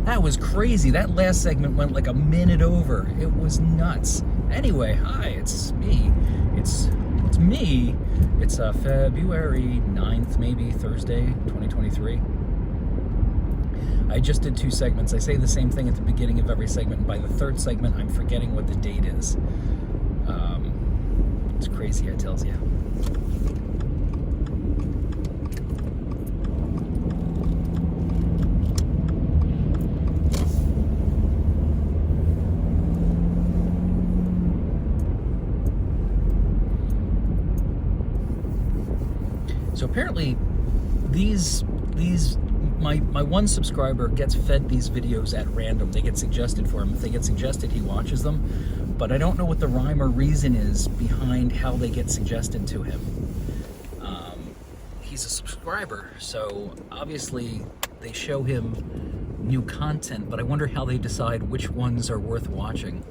That was crazy. That last segment went like a minute over. It was nuts. Anyway, hi, it's me. It's me. It's February 9th, maybe, Thursday, 2023. I just did 2 segments. I say the same thing at the beginning of every segment, and by the 3rd segment, I'm forgetting what the date is. It's crazy, I tells you. So apparently, my one subscriber gets fed these videos at random. They get suggested for him. If they get suggested, he watches them. But I don't know what the rhyme or reason is behind how they get suggested to him. He's a subscriber, so obviously they show him new content, but I wonder how they decide which ones are worth watching.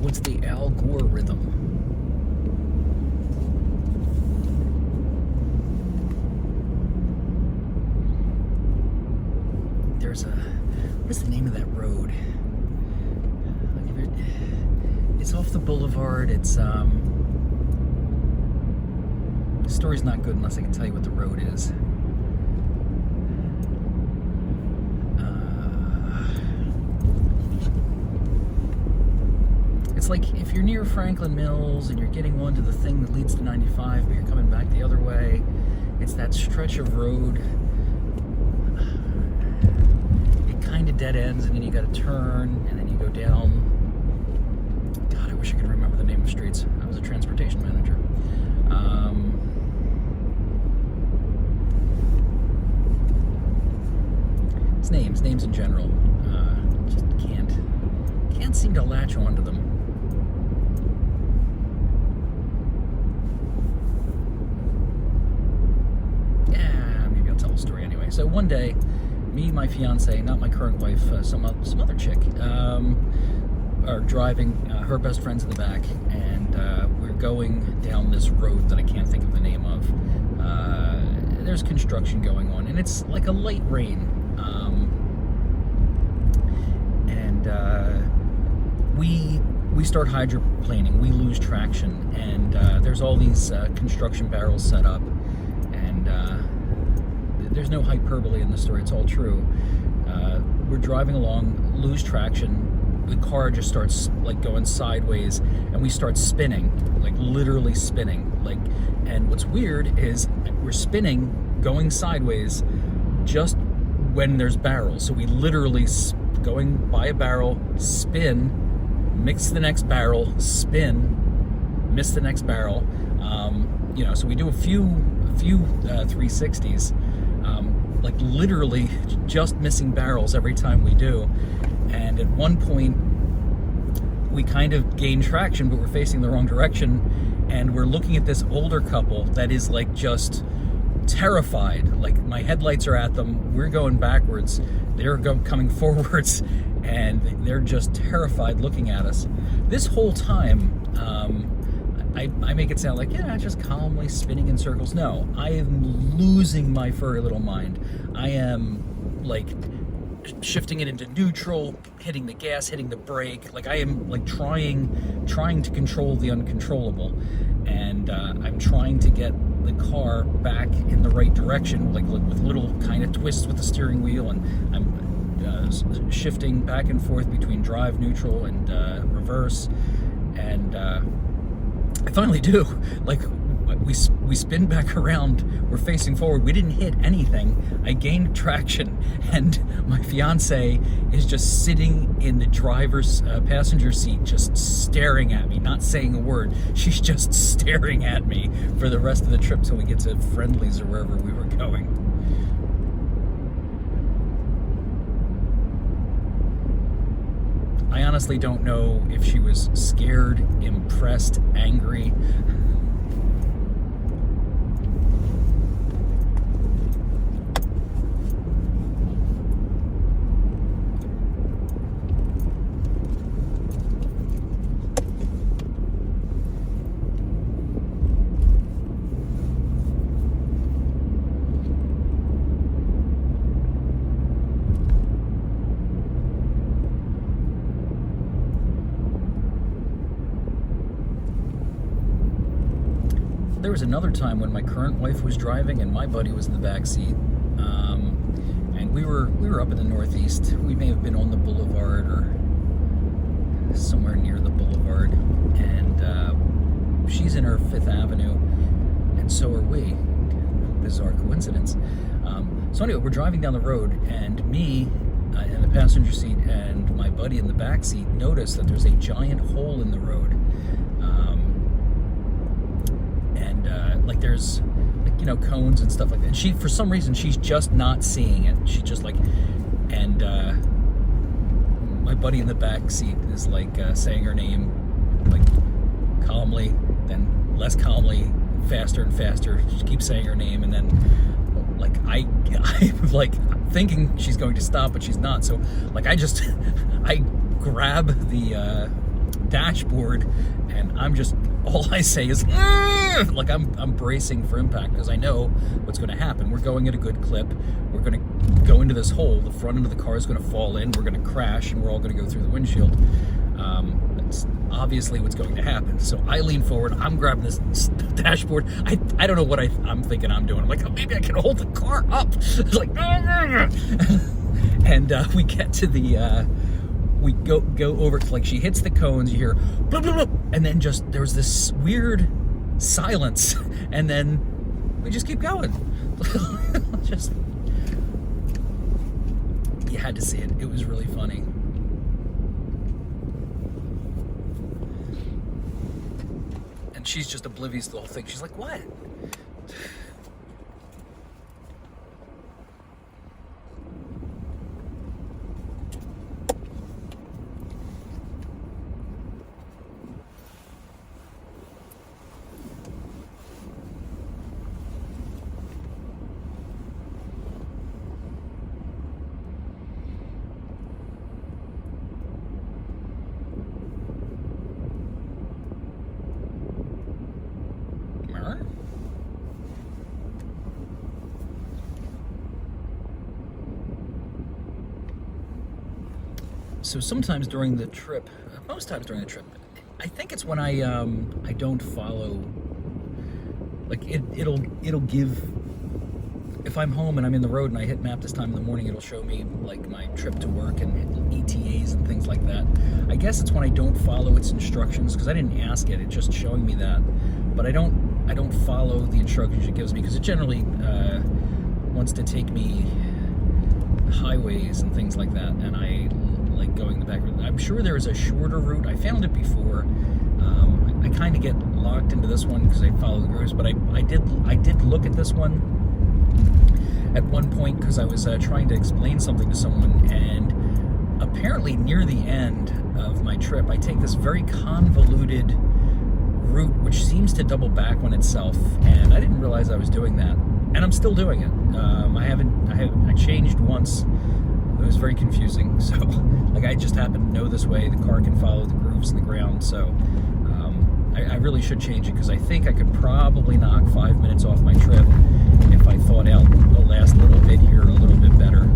What's the algorithm? What's the name of that road? It's off the boulevard. It's, the story's not good unless I can tell you what the road is. It's like if you're near Franklin Mills and you're getting onto the thing that leads to 95, but you're coming back the other way. It's that stretch of road. Kind of dead ends, and then you got to turn, and then you go down. God, I wish I could remember the name of streets. I was a transportation manager. It's names in general. Just can't seem to latch onto them. Yeah, maybe I'll tell a story anyway. So one day, me, my fiance, not my current wife, some other chick, are driving, her best friend's in the back, and we're going down this road that I can't think of the name of. There's construction going on, and it's like a light rain. We start hydroplaning, we lose traction, and there's all these construction barrels set up, and there's no hyperbole in the story, it's all true. We're driving along, lose traction, the car just starts like going sideways, and we start spinning, like literally spinning. And what's weird is we're spinning, going sideways, just when there's barrels. So we literally going by a barrel, spin, mix the next barrel, spin, miss the next barrel. So we do a few 360s. Like literally just missing barrels every time we do. And at one point we kind of gain traction, but we're facing the wrong direction, and we're looking at this older couple that is like just terrified. Like my headlights are at them, we're going backwards, they're coming forwards, and they're just terrified looking at us. This whole time, I make it sound like, yeah, just calmly spinning in circles. No, I am losing my furry little mind. I am like shifting it into neutral, hitting the gas, hitting the brake. Like I am like trying to control the uncontrollable, and I'm trying to get the car back in the right direction, like with little kind of twists with the steering wheel, and I'm shifting back and forth between drive, neutral, and reverse, and I finally do. Like we spin back around, we're facing forward, we didn't hit anything, I gained traction, and my fiance is just sitting in the driver's passenger seat, just staring at me, not saying a word. She's just staring at me for the rest of the trip till we get to Friendly's or wherever we were going. I honestly don't know if she was scared, impressed, angry. there was another time when my current wife was driving and my buddy was in the back seat. And we were up in the Northeast. We may have been on the boulevard or somewhere near the boulevard. And she's in her Fifth Avenue, and so are we. Bizarre coincidence. So anyway, we're driving down the road, and me in the passenger seat and my buddy in the back seat notice that there's a giant hole in the road. Like there's cones and stuff like that. And she, for some reason, she's just not seeing it. She just like, and my buddy in the back seat is like saying her name like calmly, then less calmly, faster and faster. She keeps saying her name, and then like I'm like thinking she's going to stop, but she's not. So like I grab the dashboard, and I'm just, all I say is like I'm bracing for impact because I know what's going to happen. We're going at a good clip. We're going to go into this hole. The front end of the car is going to fall in. We're going to crash, and we're all going to go through the windshield. That's obviously what's going to happen. So I lean forward. I'm grabbing this dashboard. I don't know what I'm thinking I'm doing. I'm like, oh, maybe I can hold the car up. It's like, and we get to the. We go over, like she hits the cones, you hear blah, blah, blah, and then just there's this weird silence, and then we just keep going. Just, you had to see it. It was really funny. And she's just oblivious to the whole thing. She's like, what? So sometimes during the trip, most times during the trip, I think it's when I don't follow, like it'll give, if I'm home and I'm in the road and I hit map this time in the morning, it'll show me like my trip to work and ETAs and things like that. I guess it's when I don't follow its instructions, because I didn't ask it, it's just showing me that. But I don't follow the instructions it gives me, because it generally wants to take me highways and things like that, and I like going the back route. I'm sure there is a shorter route. I found it before. I kind of get locked into this one because I follow the grooves, but I did look at this one at one point because I was trying to explain something to someone, and apparently near the end of my trip, I take this very convoluted route which seems to double back on itself, and I didn't realize I was doing that, and I'm still doing it. I changed once. It was very confusing. So, like, I just happen to know this way. The car can follow the grooves in the ground. So, I really should change it, because I think I could probably knock 5 minutes off my trip if I thought out the last little bit here a little bit better.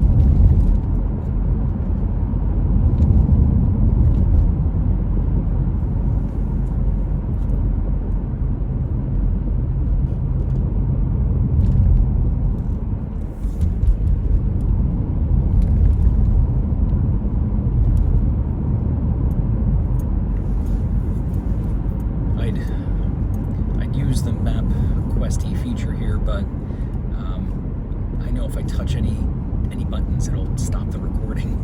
I'd use the MapQuest feature here, but I know if I touch any buttons, it'll stop the recording.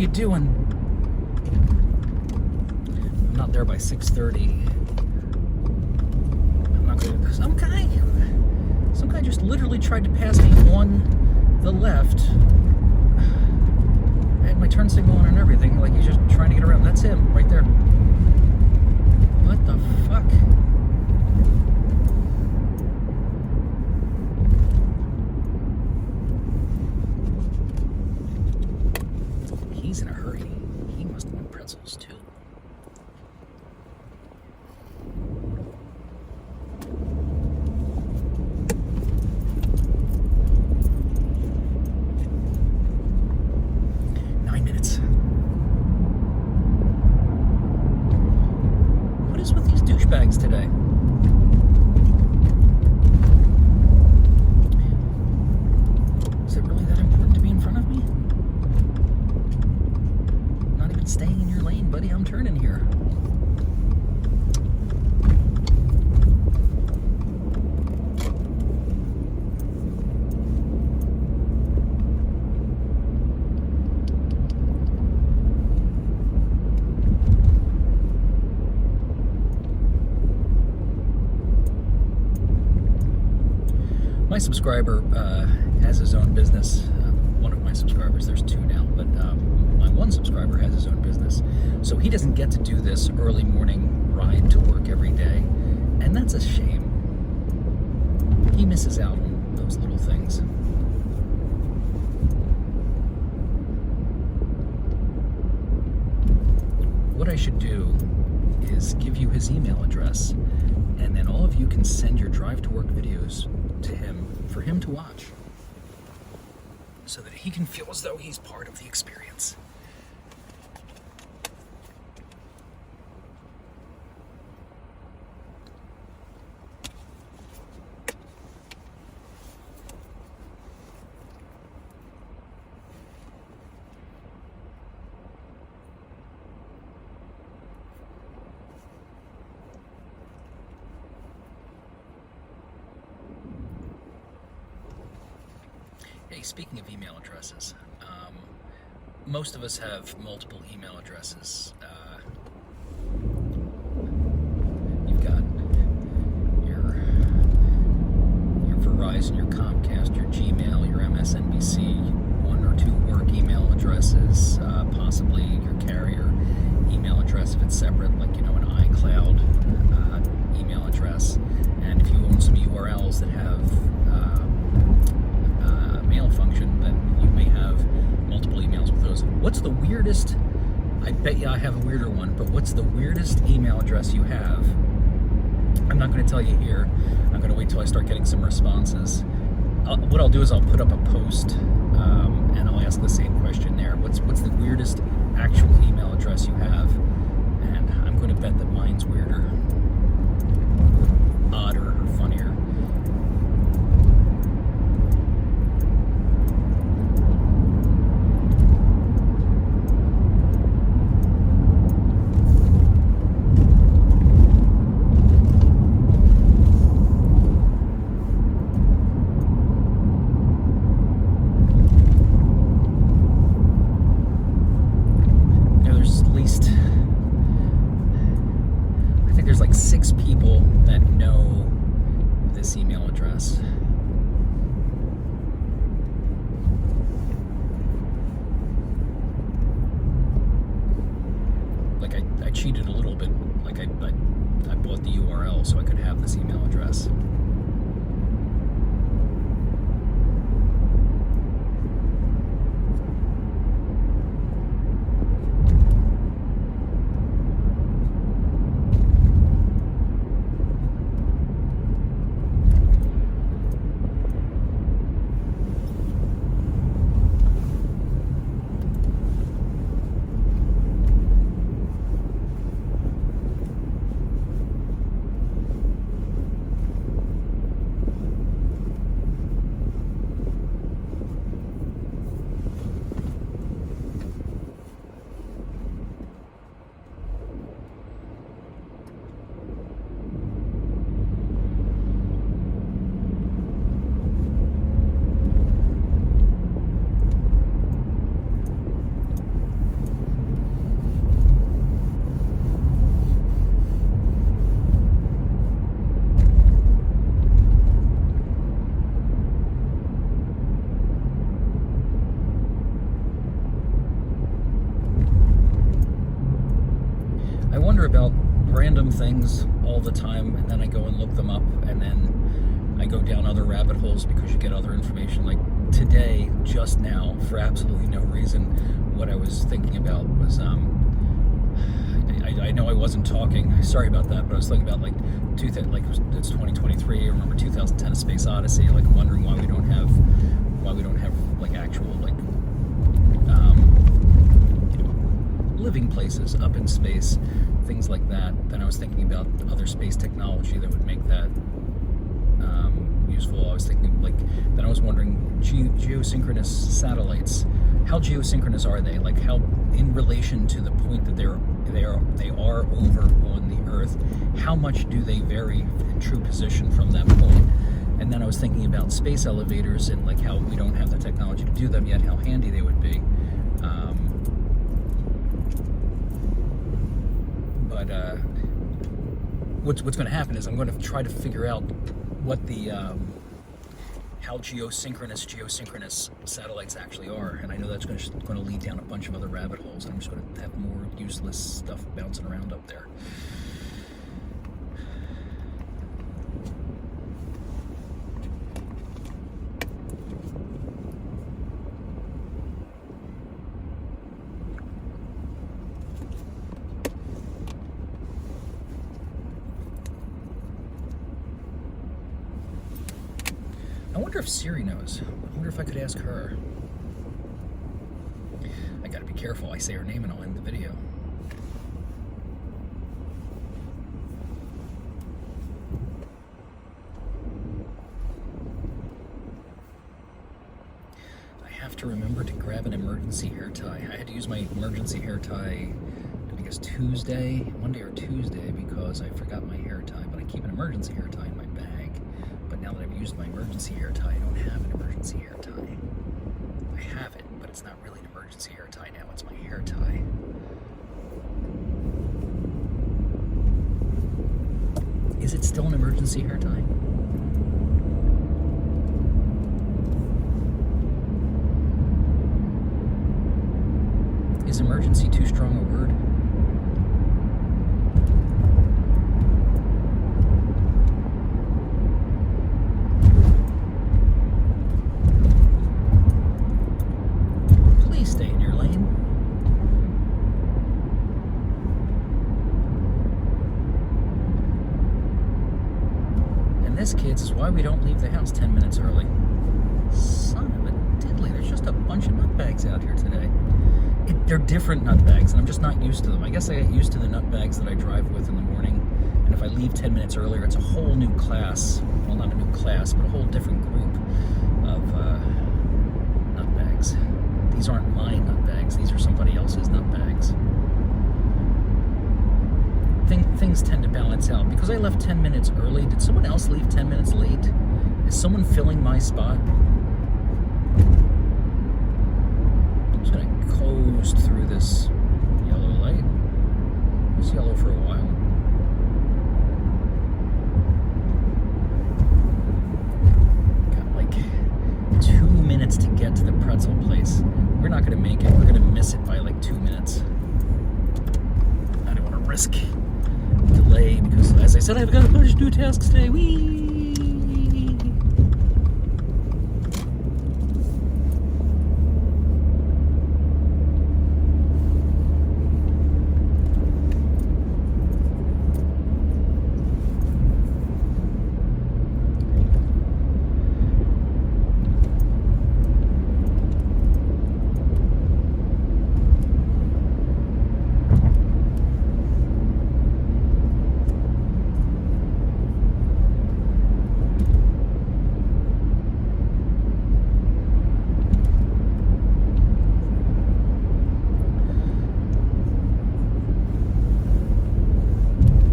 you doing? I'm not there by 6:30. I'm not gonna. Some guy just literally tried to pass me on the left. I had my turn signal on and everything. Like, he's just trying to get around. That's him right there. What the fuck? He's in a hurry. He must want pretzels too. Bags today. Is it really that important to be in front of me? Not even staying in your lane, buddy. I'm turning here. My subscriber has his own business. One of my subscribers, there's two now, but my one subscriber has his own business. So he doesn't get to do this early morning ride to work every day. And that's a shame. He misses out on those little things. What I should do is give you his email address, and then all of you can send your drive to work videos to him for him to watch, so that he can feel as though he's part of the experience. Hey, speaking of email addresses, most of us have multiple email addresses. You've got your Verizon, your Comcast, your Gmail, your MSNBC, one or two work email addresses, possibly your carrier email address if it's separate, like, an iCloud email address. And if you own some URLs that have mail function, then you may have multiple emails with those. What's the weirdest? I bet you I have a weirder one, but what's the weirdest email address you have? I'm not going to tell you here. I'm going to wait till I start getting some responses. What I'll do is I'll put up a post and I'll ask the same question there. What's the weirdest actual email address you have? And I'm going to bet that mine's weirder, odder, or funnier. There's like 6 people that know this email address. Like, I cheated a little bit. Like, I bought the URL so I could have this email address. random things all the time, and then I go and look them up, and then I go down other rabbit holes because you get other information. Like today, just now, for absolutely no reason, what I was thinking about was, I know I wasn't talking, sorry about that, but I was thinking about like it's 2023, I remember 2010 A Space Odyssey, like wondering why we don't have like actual like living places up in space, things like that. Then I was thinking about other space technology that would make that useful. I was thinking then I was wondering geosynchronous satellites. How geosynchronous are they? Like how, in relation to the point that they are over on the Earth, how much do they vary in true position from that point? And then I was thinking about space elevators and like how we don't have the technology to do them yet, how handy they would be. What's going to happen is I'm going to try to figure out what the how geosynchronous satellites actually are, and I know that's going to lead down a bunch of other rabbit holes, and I'm just going to have more useless stuff bouncing around up there. I wonder if Siri knows. I wonder if I could ask her. I gotta be careful. I say her name and I'll end the video. I have to remember to grab an emergency hair tie. I had to use my emergency hair tie, I guess Monday or Tuesday, because I forgot my hair tie, but I keep an emergency hair tie in my bag. But now that I've used my emergency hair tie, I don't have an emergency hair tie. I have it, but it's not really an emergency hair tie now, it's my hair tie. Is it still an emergency hair tie? Is emergency too strong a word? This, kids, is why we don't leave the house 10 minutes early. Son of a diddly, there's just a bunch of nutbags out here today. They're different nutbags, and I'm just not used to them. I guess I get used to the nutbags that I drive with in the morning, and if I leave 10 minutes earlier, it's a whole new class. Well, not a new class, but a whole different group of nutbags. These aren't my nutbags, these are somebody else's nutbags. Things tend to balance out. Because I left 10 minutes early, did someone else leave 10 minutes late? Is someone filling my spot? I'm just going to coast through this yellow light. It was yellow for a while. Got like 2 minutes to get to the pretzel place. We're not going to make it. We're going to miss it by like 2 minutes. I don't want to risk delay because, as I said, I've got to finish new tasks today. Whee!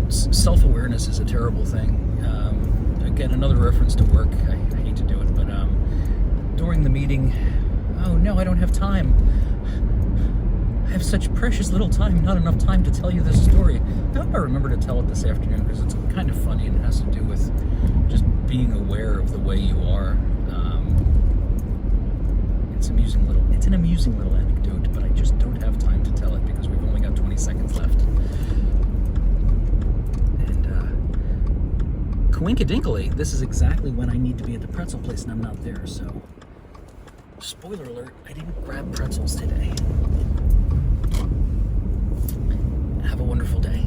Self-awareness is a terrible thing. Again, another reference to work. I hate to do it, but during the meeting, oh no, I don't have time. I have such precious little time, not enough time to tell you this story. I hope I remember to tell it this afternoon because it's kind of funny and it has to do with just being aware of the way you are. It's an amusing little anecdote, but I just don't have time to tell it because we've only got 20 seconds left. coinkadinkly, this is exactly when I need to be at the pretzel place and I'm not there, so spoiler alert, I didn't grab pretzels today. Have a wonderful day.